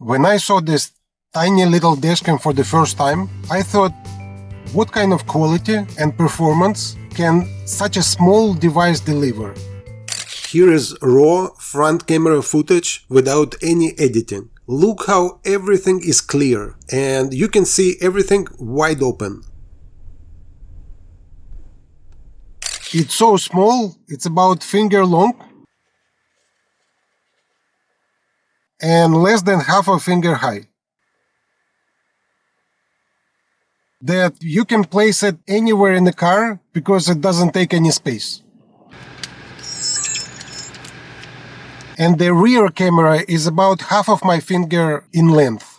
When I saw this tiny little dashcam for the first time, I thought, what kind of quality and performance can such a small device deliver? Here is raw front camera footage without any editing. Look how everything is clear and you can see everything wide open. It's so small, it's about finger long and less than half a finger high. That you can place it anywhere in the car because it doesn't take any space. And the rear camera is about half of my finger in length.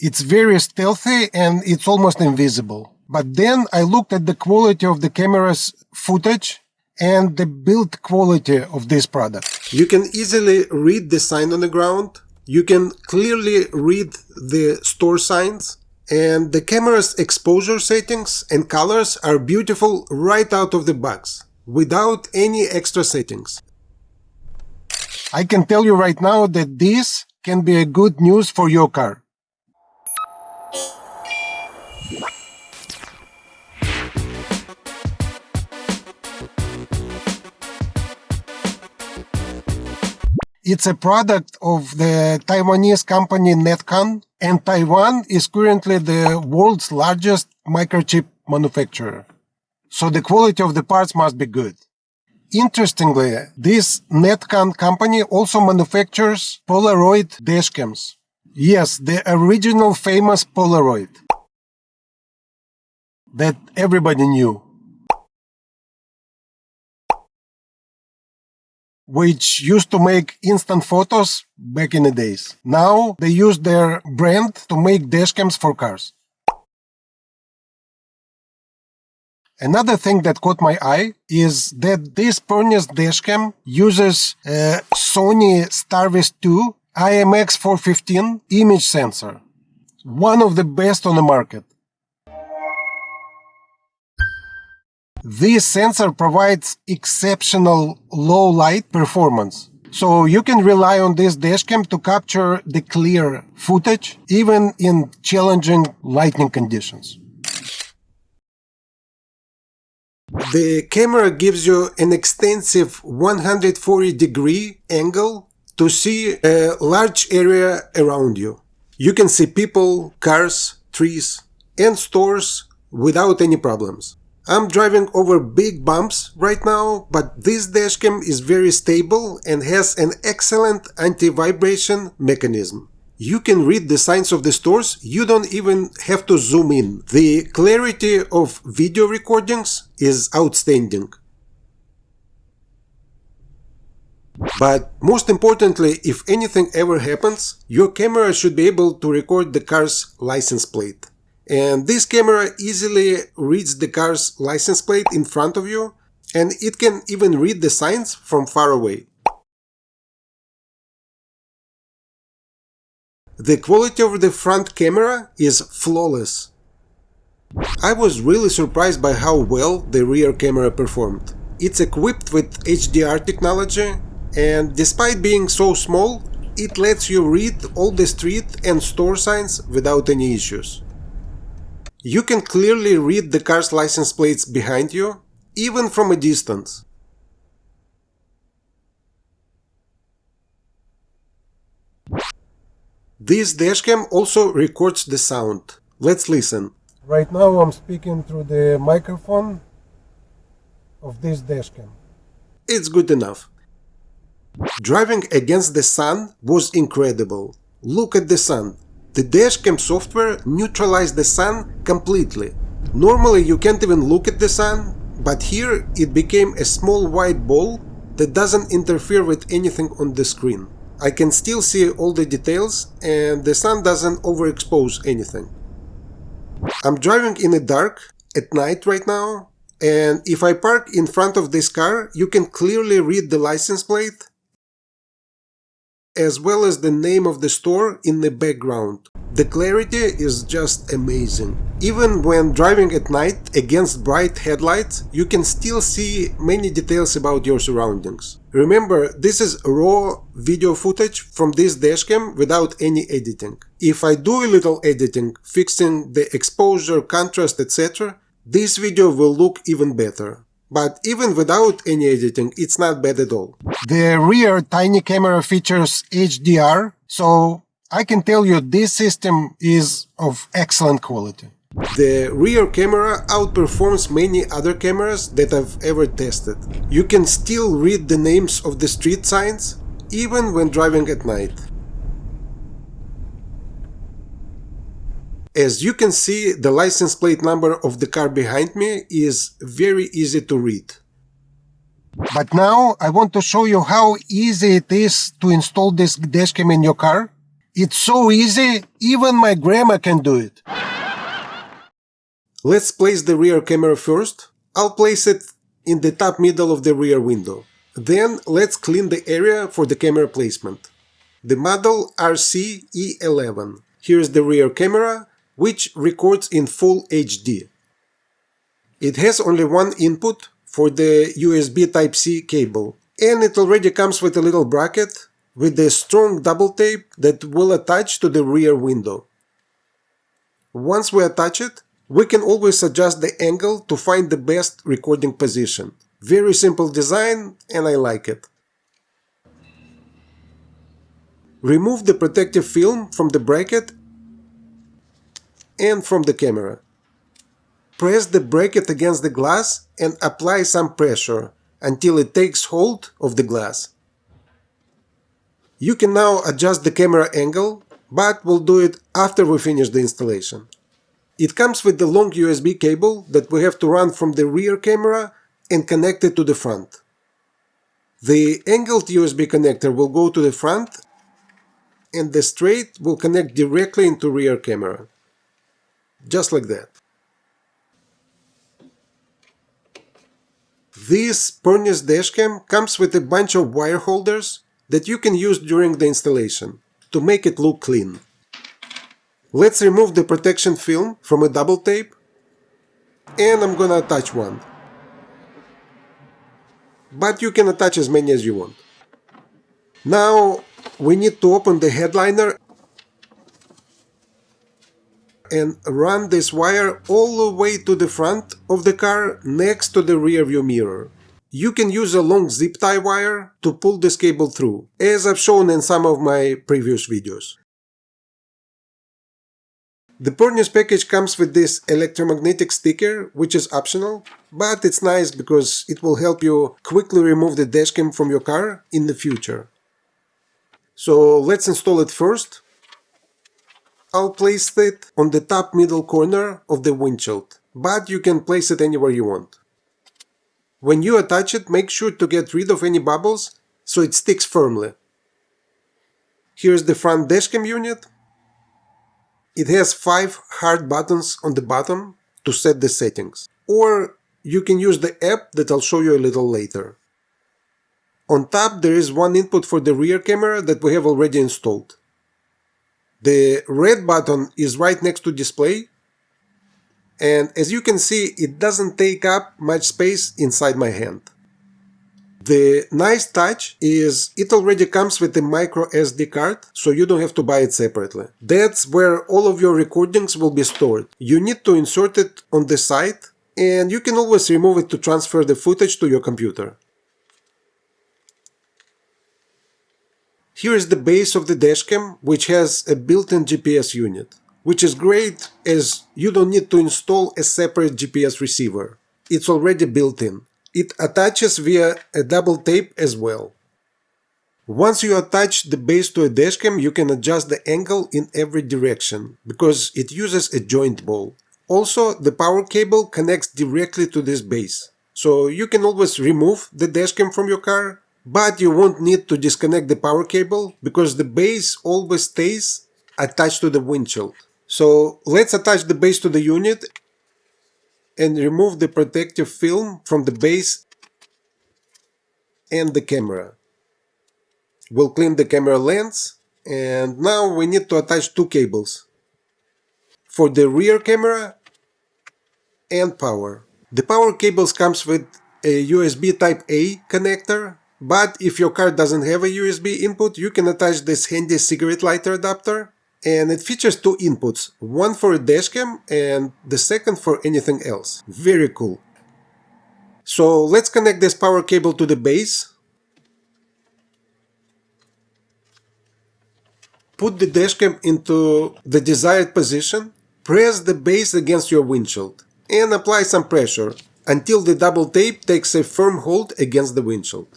It's very stealthy and it's almost invisible. But then I looked at the quality of the camera's footage and the build quality of this product. You can easily read the sign on the ground. You can clearly read the store signs. And the camera's exposure settings and colors are beautiful right out of the box, without any extra settings. I can tell you right now that this can be a good news for your car. It's a product of the Taiwanese company Netcon, and Taiwan is currently the world's largest microchip manufacturer. So the quality of the parts must be good. Interestingly, this Netcon company also manufactures Polaroid dashcams. Yes, the original famous Polaroid that everybody knew, which used to make instant photos back in the days. Now they use their brand to make dashcams for cars. Another thing that caught my eye is that this Pernis dashcam uses a Sony Starvis 2 IMX415 image sensor, one of the best on the market. This sensor provides exceptional low light performance, so you can rely on this dashcam to capture the clear footage even in challenging lighting conditions. The camera gives you an extensive 140-degree angle to see a large area around you. You can see people, cars, trees, and stores without any problems. I'm driving over big bumps right now, but this dashcam is very stable and has an excellent anti-vibration mechanism. You can read the signs of the stores, you don't even have to zoom in. The clarity of video recordings is outstanding. But most importantly, if anything ever happens, your camera should be able to record the car's license plate. And this camera easily reads the car's license plate in front of you, and it can even read the signs from far away. The quality of the front camera is flawless. I was really surprised by how well the rear camera performed. It's equipped with HDR technology, and despite being so small, it lets you read all the street and store signs without any issues. You can clearly read the car's license plates behind you, even from a distance. This dashcam also records the sound. Let's listen. Right now I'm speaking through the microphone of this dashcam. It's good enough. Driving against the sun was incredible. Look at the sun. The dashcam software neutralized the sun completely. Normally you can't even look at the sun, but here it became a small white ball that doesn't interfere with anything on the screen. I can still see all the details and the sun doesn't overexpose anything. I'm driving in the dark at night right now, and if I park in front of this car, you can clearly read the license plate as well as the name of the store in the background. The clarity is just amazing. Even when driving at night against bright headlights, you can still see many details about your surroundings. Remember, this is raw video footage from this dashcam without any editing. If I do a little editing, fixing the exposure, contrast, etc., this video will look even better. But even without any editing, it's not bad at all. The rear tiny camera features HDR, so I can tell you this system is of excellent quality. The rear camera outperforms many other cameras that I've ever tested. You can still read the names of the street signs, even when driving at night. As you can see, the license plate number of the car behind me is very easy to read. But now I want to show you how easy it is to install this dashcam in your car. It's so easy, even my grandma can do it. Let's place the rear camera first. I'll place it in the top middle of the rear window. Then let's clean the area for the camera placement. The model RC-E11. Here's the rear camera, which records in full HD. It has only one input for the USB Type-C cable, and it already comes with a little bracket with a strong double tape that will attach to the rear window. Once we attach it, we can always adjust the angle to find the best recording position. Very simple design, and I like it. Remove the protective film from the bracket and from the camera. Press the bracket against the glass and apply some pressure until it takes hold of the glass. You can now adjust the camera angle, but we'll do it after we finish the installation. It comes with the long USB cable that we have to run from the rear camera and connect it to the front. The angled USB connector will go to the front, and the straight will connect directly into rear camera. Just like that. This Pernis dashcam comes with a bunch of wire holders that you can use during the installation to make it look clean. Let's remove the protection film from a double tape, and I'm gonna attach one. But you can attach as many as you want. Now we need to open the headliner and run this wire all the way to the front of the car next to the rear view mirror. You can use a long zip tie wire to pull this cable through, as I've shown in some of my previous videos. The Pernis package comes with this electromagnetic sticker, which is optional, but it's nice because it will help you quickly remove the dashcam from your car in the future. So let's install it first. I'll place it on the top middle corner of the windshield, but you can place it anywhere you want. When you attach it, make sure to get rid of any bubbles so it sticks firmly. Here's the front dashcam unit. It has 5 hard buttons on the bottom to set the settings, or you can use the app that I'll show you a little later. On top there is one input for the rear camera that we have already installed. The red button is right next to display, and as you can see, it doesn't take up much space inside my hand. The nice touch is it already comes with a micro SD card, so you don't have to buy it separately. That's where all of your recordings will be stored. You need to insert it on the side, and you can always remove it to transfer the footage to your computer. Here is the base of the dashcam, which has a built-in GPS unit, which is great as you don't need to install a separate GPS receiver. It's already built in. It attaches via a double tape as well. Once you attach the base to a dashcam, you can adjust the angle in every direction, because it uses a joint ball. Also, the power cable connects directly to this base, so you can always remove the dashcam from your car, but you won't need to disconnect the power cable because the base always stays attached to the windshield. So let's attach the base to the unit and remove the protective film from the base and the camera. We'll clean the camera lens, and now we need to attach two cables for the rear camera and power. The power cables comes with a USB Type A connector, but if your car doesn't have a USB input, you can attach this handy cigarette lighter adapter, and it features two inputs, one for a dashcam and the second for anything else. Very cool. So let's connect this power cable to the base. Put the dashcam into the desired position, press the base against your windshield, and apply some pressure until the double tape takes a firm hold against the windshield.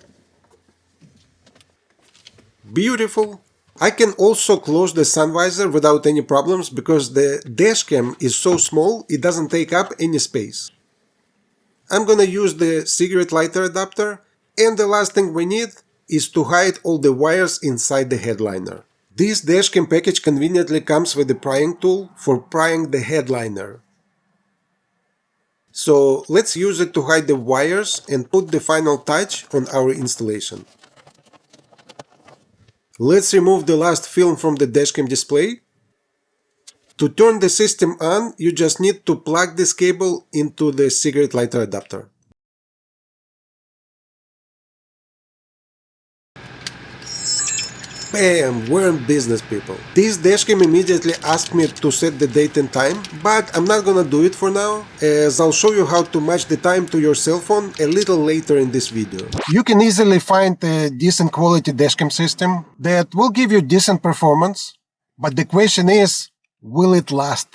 Beautiful! I can also close the sun visor without any problems because the dashcam is so small it doesn't take up any space. I'm gonna use the cigarette lighter adapter, and the last thing we need is to hide all the wires inside the headliner. This dashcam package conveniently comes with a prying tool for prying the headliner. So let's use it to hide the wires and put the final touch on our installation. Let's remove the last film from the dashcam display. To turn the system on, you just need to plug this cable into the cigarette lighter adapter. Bam! We're in business, people. This dashcam immediately asked me to set the date and time, but I'm not gonna do it for now, as I'll show you how to match the time to your cell phone a little later in this video. You can easily find a decent quality dashcam system that will give you decent performance, but the question is, will it last?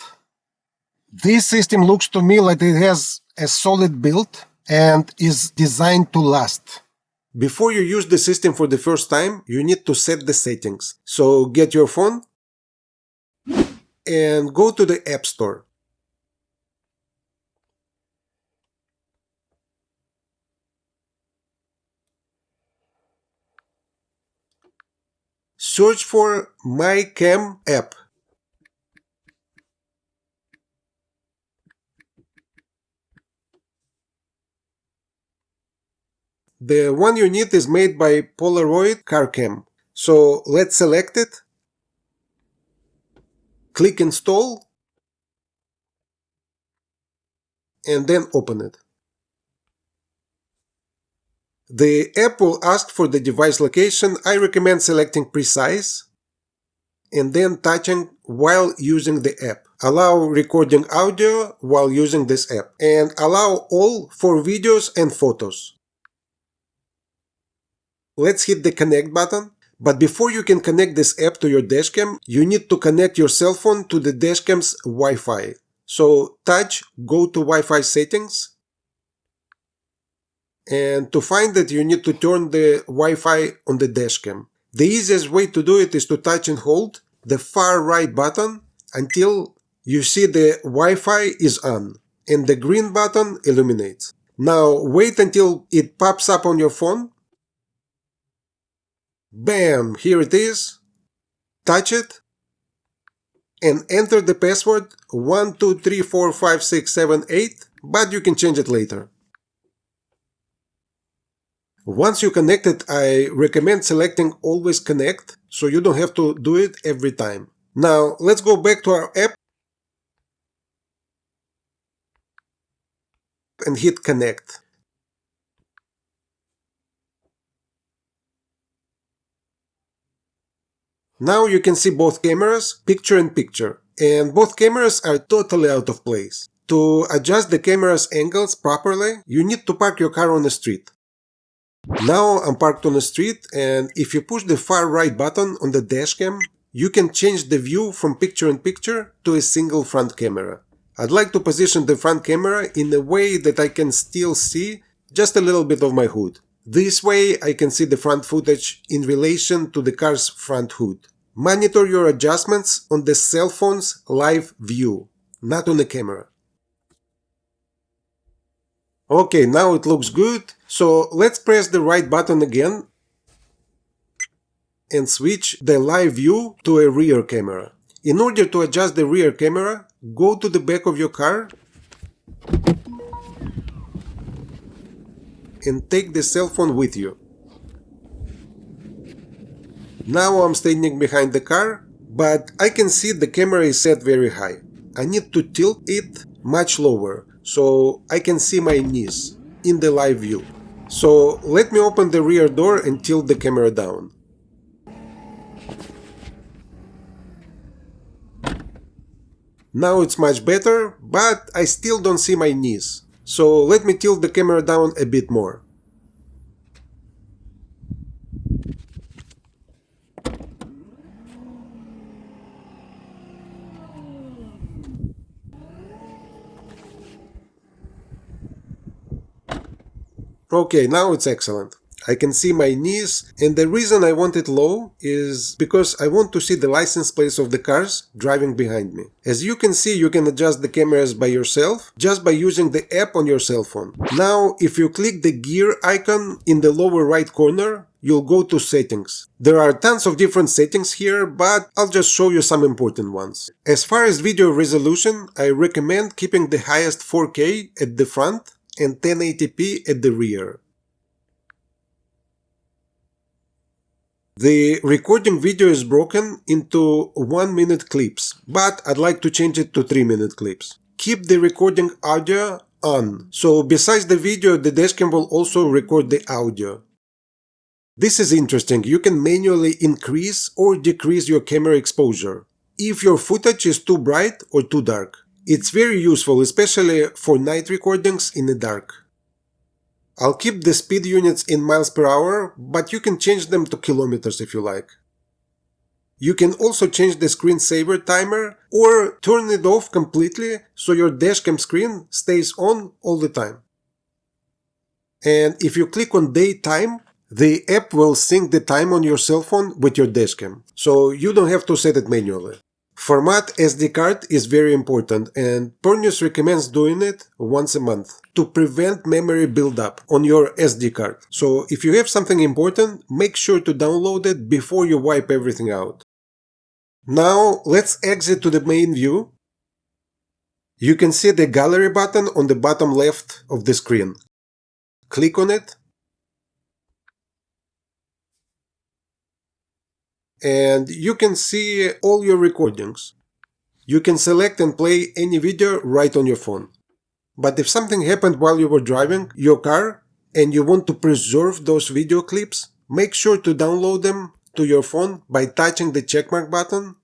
This system looks to me like it has a solid build and is designed to last. Before you use the system for the first time, you need to set the settings. So get your phone and go to the App Store. Search for MyCam app. The one you need is made by Polaroid CarCam. So let's select it, click Install, and then open it. The app will ask for the device location. I recommend selecting Precise and then touching while using the app. Allow recording audio while using this app, and allow all for videos and photos. Let's hit the connect button, but before you can connect this app to your dashcam, you need to connect your cell phone to the dashcam's Wi-Fi. So touch Go to Wi-Fi settings, and to find it you need to turn the Wi-Fi on the dashcam. The easiest way to do it is to touch and hold the far right button until you see the Wi-Fi is on and the green button illuminates. Now wait until it pops up on your phone. Bam! Here it is. Touch it and enter the password 12345678, but you can change it later. Once you connect it, I recommend selecting Always Connect so you don't have to do it every time. Now let's go back to our app and hit Connect. Now you can see both cameras, picture in picture, and both cameras are totally out of place. To adjust the camera's angles properly, you need to park your car on the street. Now I'm parked on the street, and if you push the far right button on the dashcam, you can change the view from picture in picture to a single front camera. I'd like to position the front camera in a way that I can still see just a little bit of my hood. This way I can see the front footage in relation to the car's front hood. Monitor your adjustments on the cell phone's live view, not on the camera. Okay, now it looks good, so let's press the right button again and switch the live view to a rear camera. In order to adjust the rear camera, go to the back of your car and take the cell phone with you. Now I'm standing behind the car, but I can see the camera is set very high. I need to tilt it much lower, so I can see my knees in the live view. So let me open the rear door and tilt the camera down. Now it's much better, but I still don't see my knees. So let me tilt the camera down a bit more. Okay, now it's excellent. I can see my knees, and the reason I want it low is because I want to see the license plates of the cars driving behind me. As you can see, you can adjust the cameras by yourself just by using the app on your cell phone. Now, if you click the gear icon in the lower right corner, you'll go to settings. There are tons of different settings here, but I'll just show you some important ones. As far as video resolution, I recommend keeping the highest 4K at the front and 1080p at the rear. The recording video is broken into 1-minute clips, but I'd like to change it to 3-minute clips. Keep the recording audio on, so besides the video, the dashcam will also record the audio. This is interesting, you can manually increase or decrease your camera exposure if your footage is too bright or too dark. It's very useful, especially for night recordings in the dark. I'll keep the speed units in miles per hour, but you can change them to kilometers if you like. You can also change the screensaver timer or turn it off completely so your dashcam screen stays on all the time. And if you click on daytime, the app will sync the time on your cell phone with your dashcam, so you don't have to set it manually. Format SD card is very important, and Perneus recommends doing it once a month to prevent memory buildup on your SD card. So if you have something important, make sure to download it before you wipe everything out. Now let's exit to the main view. You can see the gallery button on the bottom left of the screen. Click on it. And you can see all your recordings. You can select and play any video right on your phone. But if something happened while you were driving your car and you want to preserve those video clips, make sure to download them to your phone by touching the checkmark button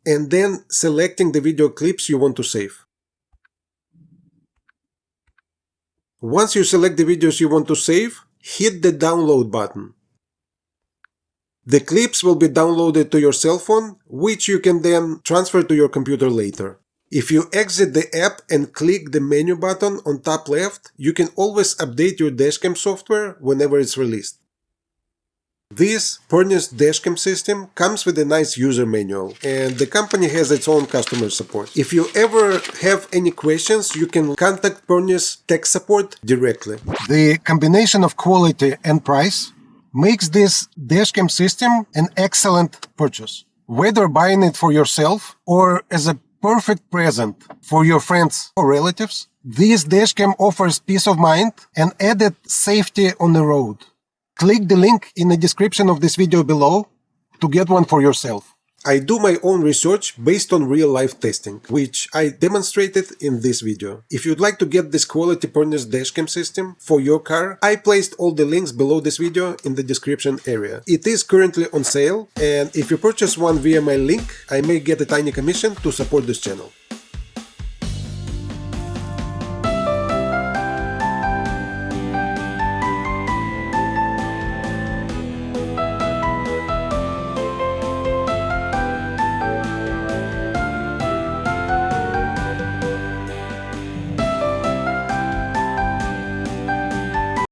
and then selecting the video clips you want to save. Once you select the videos you want to save, hit the download button. The clips will be downloaded to your cell phone, which you can then transfer to your computer later. If you exit the app and click the menu button on top left, you can always update your dashcam software whenever it's released. This Perneus dashcam system comes with a nice user manual, and the company has its own customer support. If you ever have any questions, you can contact Perneus tech support directly. The combination of quality and price makes this dashcam system an excellent purchase. Whether buying it for yourself or as a perfect present for your friends or relatives, this dashcam offers peace of mind and added safety on the road. Click the link in the description of this video below to get one for yourself. I do my own research based on real-life testing, which I demonstrated in this video. If you'd like to get this quality Perneus dashcam system for your car, I placed all the links below this video in the description area. It is currently on sale, and if you purchase one via my link, I may get a tiny commission to support this channel.